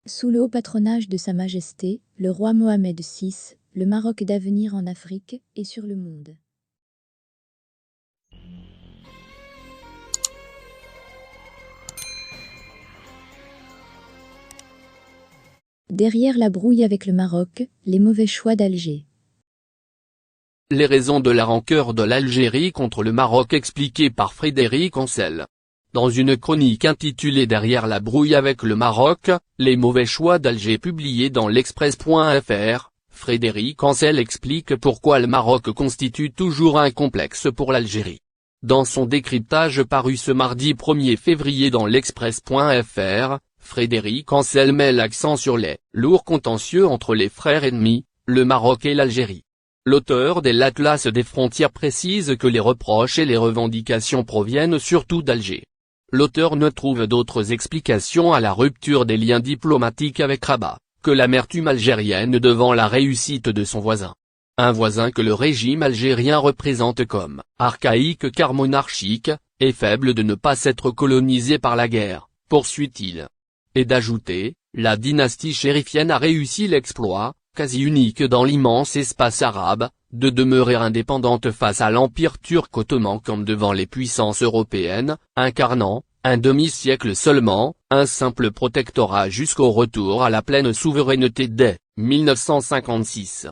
Sous le haut patronage de Sa Majesté, le roi Mohamed VI, le Maroc d'avenir en Afrique et sur le monde. Derrière la brouille avec le Maroc, les mauvais choix d'Alger. Les raisons de la rancœur de l'Algérie contre le Maroc expliquées par Frédéric Ancel. Dans une chronique intitulée Derrière la brouille avec le Maroc, les mauvais choix d'Alger publiée dans l'Express.fr, Frédéric Ancel explique pourquoi le Maroc constitue toujours un complexe pour l'Algérie. Dans son décryptage paru ce mardi 1er février dans l'Express.fr, Frédéric Ancel met l'accent sur les lourds contentieux entre les frères ennemis, le Maroc et l'Algérie. L'auteur de l'Atlas des frontières précise que les reproches et les revendications proviennent surtout d'Alger. L'auteur ne trouve d'autres explications à la rupture des liens diplomatiques avec Rabat, que l'amertume algérienne devant la réussite de son voisin. Un voisin que le régime algérien représente comme archaïque car monarchique, et faible de ne pas s'être colonisé par la guerre, poursuit-il. Et d'ajouter, la dynastie chérifienne a réussi l'exploit, quasi unique dans l'immense espace arabe, de demeurer indépendante face à l'empire turc ottoman comme devant les puissances européennes, incarnant, un demi-siècle seulement, un simple protectorat jusqu'au retour à la pleine souveraineté dès 1956.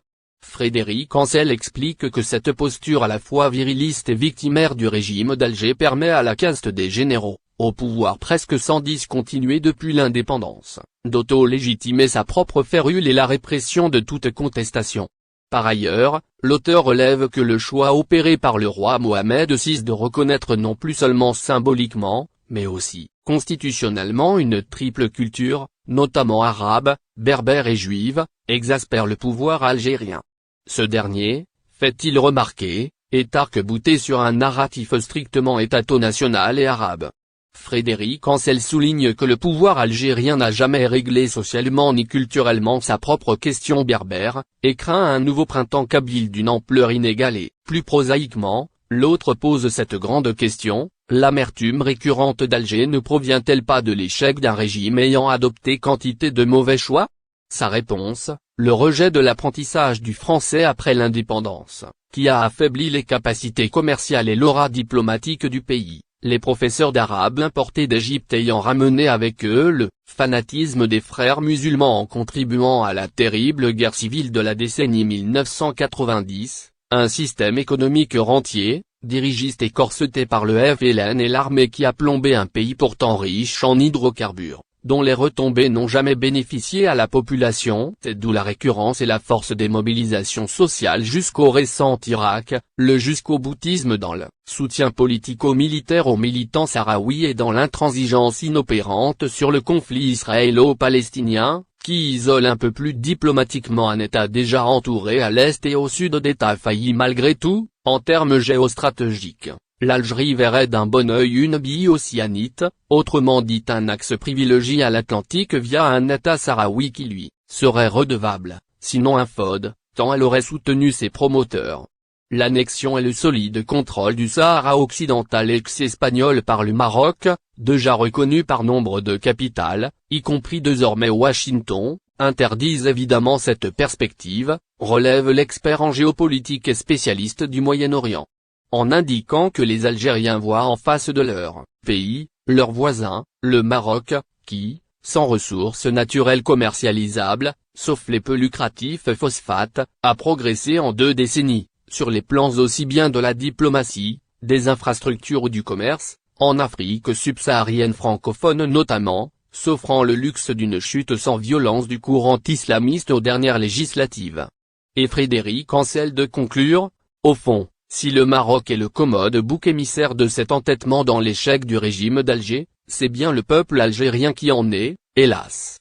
Frédéric Ancel explique que cette posture à la fois viriliste et victimaire du régime d'Alger permet à la caste des généraux, au pouvoir presque sans discontinuer depuis l'indépendance, d'auto-légitimer sa propre férule et la répression de toute contestation. Par ailleurs, l'auteur relève que le choix opéré par le roi Mohamed VI de reconnaître non plus seulement symboliquement, mais aussi constitutionnellement une triple culture, notamment arabe, berbère et juive, exaspère le pouvoir algérien. Ce dernier, fait-il remarquer, est arc-bouté sur un narratif strictement étato-national et arabe. Frédéric Ancel souligne que le pouvoir algérien n'a jamais réglé socialement ni culturellement sa propre question berbère, et craint un nouveau printemps kabyle d'une ampleur inégalée. Plus prosaïquement, l'autre pose cette grande question, l'amertume récurrente d'Alger ne provient-elle pas de l'échec d'un régime ayant adopté quantité de mauvais choix? Sa réponse, le rejet de l'apprentissage du français après l'indépendance, qui a affaibli les capacités commerciales et l'aura diplomatique du pays. Les professeurs d'arabe importés d'Égypte ayant ramené avec eux le fanatisme des frères musulmans en contribuant à la terrible guerre civile de la décennie 1990, un système économique rentier, dirigiste et corseté par le FLN et l'armée qui a plombé un pays pourtant riche en hydrocarbures, dont les retombées n'ont jamais bénéficié à la population, d'où la récurrence et la force des mobilisations sociales jusqu'au récent Irak, le jusqu'au-boutisme dans le soutien politico-militaire aux militants sahraouis et dans l'intransigeance inopérante sur le conflit israélo-palestinien, qui isole un peu plus diplomatiquement un État déjà entouré à l'est et au sud d'États faillis malgré tout, en termes géostratégiques. L'Algérie verrait d'un bon œil une bi-océanite, autrement dit un axe privilégié à l'Atlantique via un État sahraoui qui lui serait redevable, sinon infode, tant elle aurait soutenu ses promoteurs. L'annexion et le solide contrôle du Sahara occidental ex-espagnol par le Maroc, déjà reconnu par nombre de capitales, y compris désormais Washington, interdisent évidemment cette perspective, relève l'expert en géopolitique et spécialiste du Moyen-Orient. En indiquant que les Algériens voient en face de leur pays, leur voisin, le Maroc, qui, sans ressources naturelles commercialisables, sauf les peu lucratifs phosphates, a progressé en 2 décennies, sur les plans aussi bien de la diplomatie, des infrastructures ou du commerce, en Afrique subsaharienne francophone notamment, s'offrant le luxe d'une chute sans violence du courant islamiste aux dernières législatives. Et Frédéric Ancel de conclure, au fond, si le Maroc est le commode bouc émissaire de cet entêtement dans l'échec du régime d'Alger, c'est bien le peuple algérien qui en est, hélas.